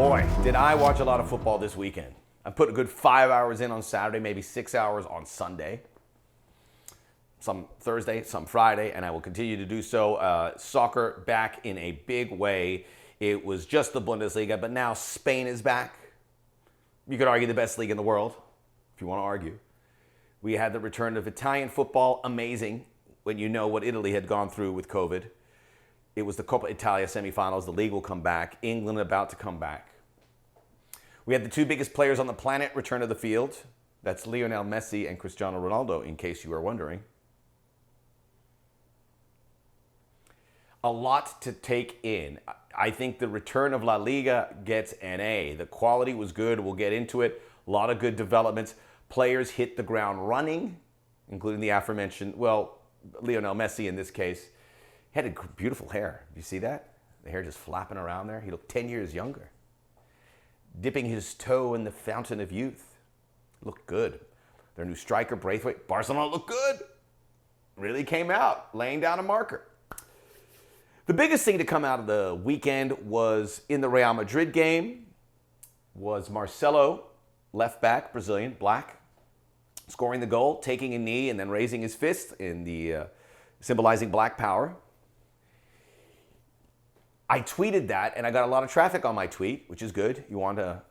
Boy, did I watch a lot of football this weekend. I put a good 5 hours in on Saturday, maybe 6 hours on Sunday. Some Thursday, some Friday, and I will continue to do so. Soccer back in a big way. It was just the Bundesliga, but now Spain is back. You could argue the best league in the world, if you want to argue. We had the return of Italian football, amazing, when you know what Italy had gone through with COVID. It was the Coppa Italia semifinals. The league will come back. England about to come back. We had the two biggest players on the planet return to the field. That's Lionel Messi and Cristiano Ronaldo, in case you were wondering. A lot to take in. I think the return of La Liga gets an A. The quality was good. We'll get into it. A lot of good developments. Players hit the ground running, including the aforementioned, Lionel Messi in this case. He had beautiful hair. You see that? The hair just flapping around there. He looked 10 years younger. Dipping his toe in the fountain of youth. Looked good. Their new striker, Braithwaite. Barcelona looked good. Really came out, laying down a marker. The biggest thing to come out of the weekend was in the Real Madrid game was Marcelo, left back, Brazilian, black, scoring the goal, taking a knee, and then raising his fist in the symbolizing black power. I tweeted that, and I got a lot of traffic on my tweet, which is good. You want to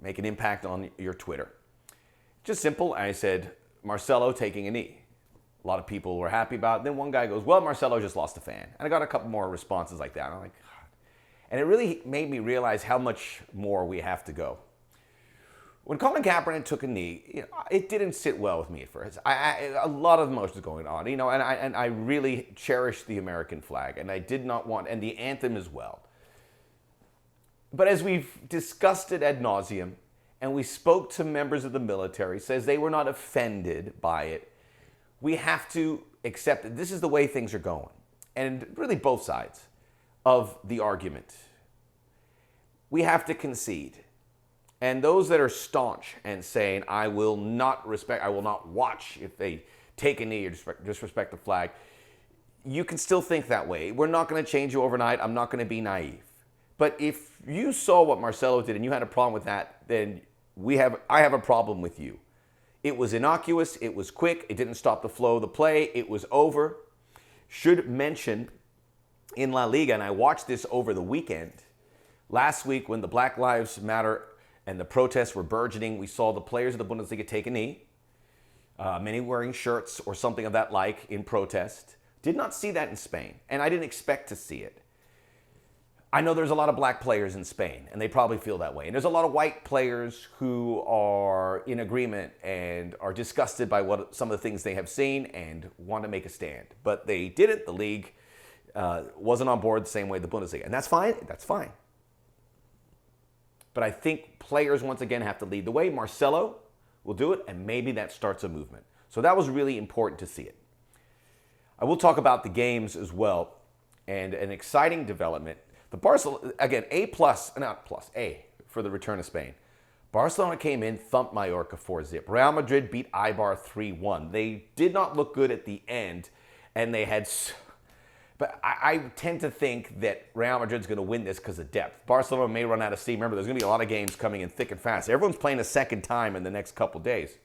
make an impact on your Twitter. Just simple. I said, Marcelo taking a knee. A lot of people were happy about it. Then one guy goes, well, Marcelo just lost a fan. And I got a couple more responses like that. And I'm like, God. And it really made me realize how much more we have to go. When Colin Kaepernick took a knee, it didn't sit well with me at first. A lot of emotions going on, and I really cherished the American flag, and I did not want, and the anthem as well. But as we've discussed it ad nauseum, and we spoke to members of the military, says they were not offended by it, we have to accept that this is the way things are going, and really both sides of the argument. We have to concede. And those that are staunch and saying, I will not watch if they take a knee or disrespect the flag, you can still think that way. We're not going to change you overnight. I'm not going to be naive. But if you saw what Marcelo did and you had a problem with that, then I have a problem with you. It was innocuous. It was quick. It didn't stop the flow of the play. It was over. Should mention in La Liga, and I watched this over the weekend, last week when the Black Lives Matter and the protests were burgeoning, we saw the players of the Bundesliga take a knee, many wearing shirts or something of that like in protest. Did not see that in Spain, and I didn't expect to see it. I know there's a lot of black players in Spain, and they probably feel that way. And there's a lot of white players who are in agreement and are disgusted by some of the things they have seen and want to make a stand. But they didn't. The league wasn't on board the same way the Bundesliga. And that's fine. That's fine. But I think players, once again, have to lead the way. Marcelo will do it, and maybe that starts a movement. So that was really important to see it. I will talk about the games as well, and an exciting development. The Barcelona, again, A for the return of Spain. Barcelona came in, thumped Mallorca 4-0. Real Madrid beat Eibar 3-1. They did not look good at the end, and they had... But I tend to think that Real Madrid's going to win this because of depth. Barcelona may run out of steam. Remember, there's going to be a lot of games coming in thick and fast. Everyone's playing a second time in the next couple days.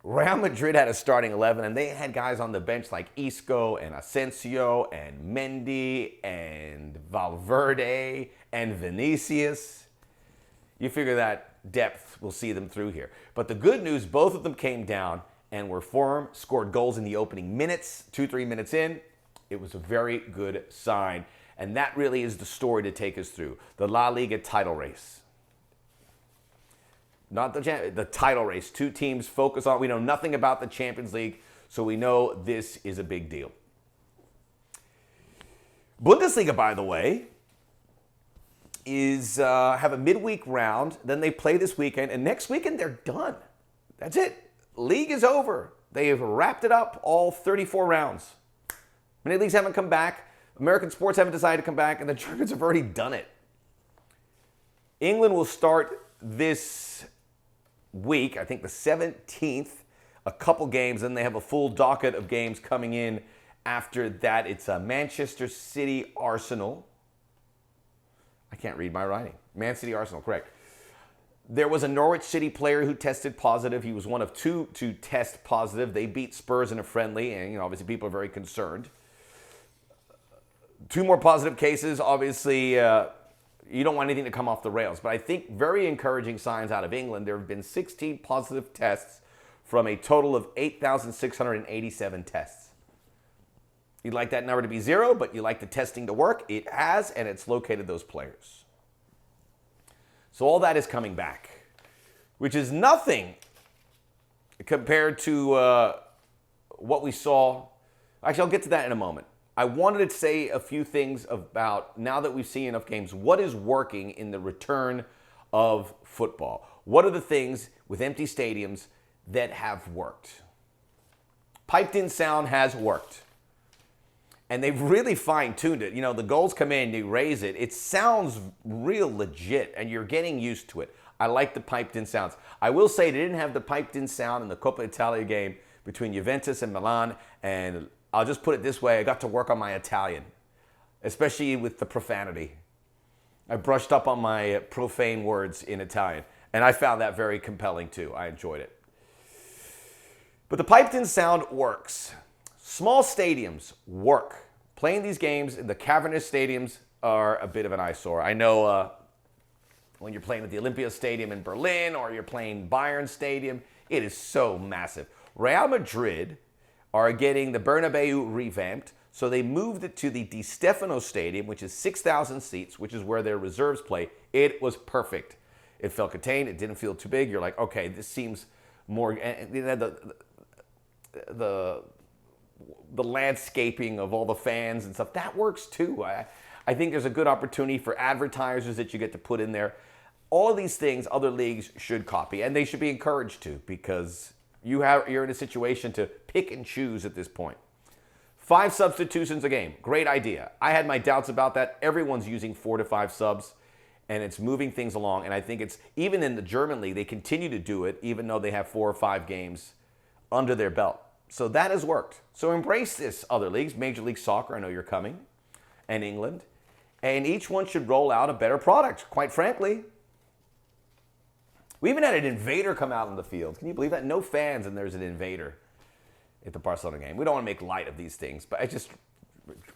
Real Madrid had a starting 11, and they had guys on the bench like Isco and Asensio and Mendy and Valverde and Vinicius. You figure that depth will see them through here. But the good news, both of them came down and were firm, scored goals in the opening minutes, 2-3 minutes in. It was a very good sign. And that really is the story to take us through. The La Liga title race. Not the title race. Two teams focus on. We know nothing about the Champions League, so we know this is a big deal. Bundesliga, by the way, is have a midweek round. Then they play this weekend, and next weekend they're done. That's it. League is over. They have wrapped it up, all 34 rounds. Many leagues haven't come back. American sports haven't decided to come back, and the Germans have already done it. England will start this week, I think the 17th, a couple games, and they have a full docket of games coming in after that. It's Manchester City, Arsenal. I can't read my writing. Man City, Arsenal, correct. There was a Norwich City player who tested positive. He was one of two to test positive. They beat Spurs in a friendly, and obviously people are very concerned. 2 more positive cases. Obviously, you don't want anything to come off the rails. But I think very encouraging signs out of England. There have been 16 positive tests from a total of 8,687 tests. You'd like that number to be 0, but you like the testing to work. It has, and it's located those players. So all that is coming back, which is nothing compared to what we saw. Actually, I'll get to that in a moment. I wanted to say a few things about, now that we've seen enough games, what is working in the return of football? What are the things with empty stadiums that have worked? Piped-in sound has worked. And they've really fine-tuned it. The goals come in, you raise it. It sounds real legit, and you're getting used to it. I like the piped-in sounds. I will say they didn't have the piped-in sound in the Coppa Italia game between Juventus and Milan, and I'll just put it this way. I got to work on my Italian, especially with the profanity. I brushed up on my profane words in Italian, and I found that very compelling, too. I enjoyed it. But the piped-in sound works. Small stadiums work. Playing these games in the cavernous stadiums are a bit of an eyesore. I know when you're playing at the Olympia Stadium in Berlin or you're playing Bayern Stadium, it is so massive. Real Madrid are getting the Bernabeu revamped, so they moved it to the Di Stefano Stadium, which is 6,000 seats, which is where their reserves play. It was perfect. It felt contained. It didn't feel too big. You're like, okay, this seems more... The landscaping of all the fans and stuff, that works too. I think there's a good opportunity for advertisers that you get to put in there. All of these things other leagues should copy, and they should be encouraged to, because you're in a situation to pick and choose at this point. 5 substitutions a game, great idea. I had my doubts about that. Everyone's using 4 to 5 subs, and it's moving things along. And I think it's, even in the German league, they continue to do it, even though they have 4 or 5 games under their belt. So that has worked. So embrace this, other leagues. Major League Soccer, I know you're coming, and England. And each one should roll out a better product, quite frankly. We even had an invader come out on the field. Can you believe that? No fans, and there's an invader at the Barcelona game. We don't want to make light of these things, but it just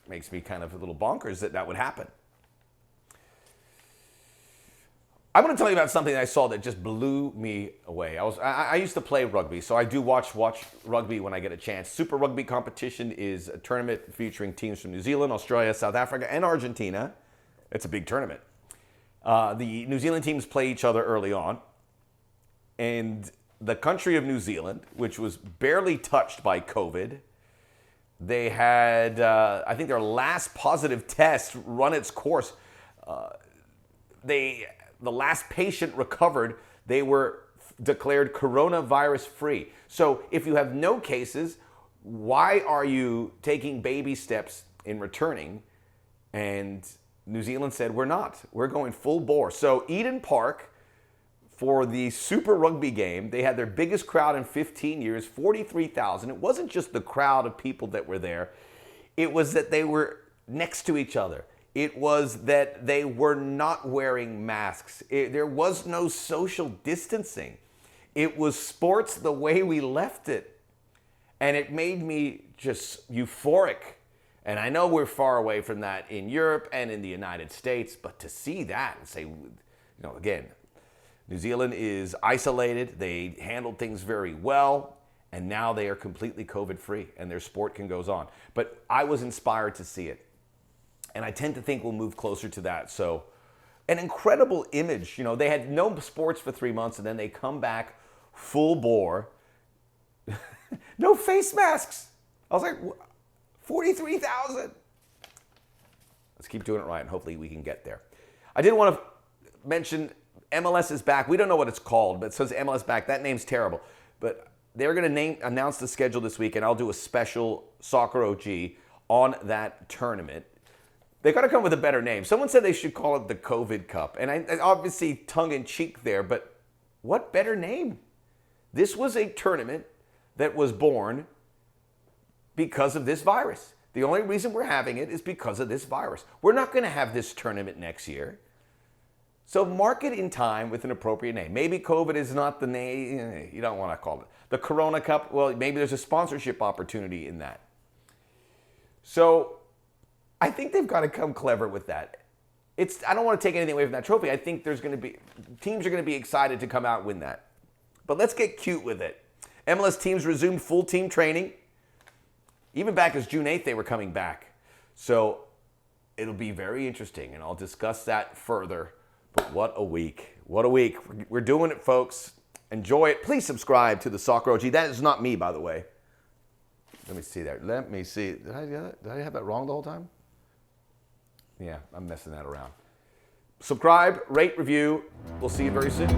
makes me kind of a little bonkers that would happen. I'm going to tell you about something I saw that just blew me away. I used to play rugby, so I do watch rugby when I get a chance. Super Rugby competition is a tournament featuring teams from New Zealand, Australia, South Africa, and Argentina. It's a big tournament. The New Zealand teams play each other early on, and the country of New Zealand, which was barely touched by COVID, they had, I think their last positive test run its course. The last patient recovered, they were declared coronavirus free. So if you have no cases, why are you taking baby steps in returning? And New Zealand said, we're not. We're going full bore. So Eden Park, for the Super Rugby game, they had their biggest crowd in 15 years, 43,000. It wasn't just the crowd of people that were there. It was that they were next to each other. It was that they were not wearing masks. There was no social distancing. It was sports the way we left it. And it made me just euphoric. And I know we're far away from that in Europe and in the United States, but to see that and say, again, New Zealand is isolated. They handled things very well, and now they are completely COVID-free, and their sport can go on. But I was inspired to see it. And I tend to think we'll move closer to that. So an incredible image. They had no sports for 3 months, and then they come back full bore. No face masks. I was like, 43,000. Let's keep doing it right, and hopefully we can get there. I did want to mention MLS is back. We don't know what it's called, but it says MLS back. That name's terrible. But they're going to announce the schedule this week, and I'll do a special Soccer O.G. on that tournament. They got to come with a better name. Someone said they should call it the COVID Cup. And I obviously tongue-in-cheek there, but what better name? This was a tournament that was born because of this virus. The only reason we're having it is because of this virus. We're not going to have this tournament next year. So mark it in time with an appropriate name. Maybe COVID is not the name, you don't want to call it. The Corona Cup, well, maybe there's a sponsorship opportunity in that. So I think they've got to come clever with that. I don't want to take anything away from that trophy. I think teams are going to be excited to come out and win that. But let's get cute with it. MLS teams resumed full team training. Even back as June 8th, they were coming back. So it'll be very interesting, and I'll discuss that further. But what a week. What a week. We're doing it, folks. Enjoy it. Please subscribe to the Soccer O.G. That is not me, by the way. Let me see there. Let me see. Did I have that wrong the whole time? Yeah, I'm messing that around. Subscribe, rate, review. We'll see you very soon.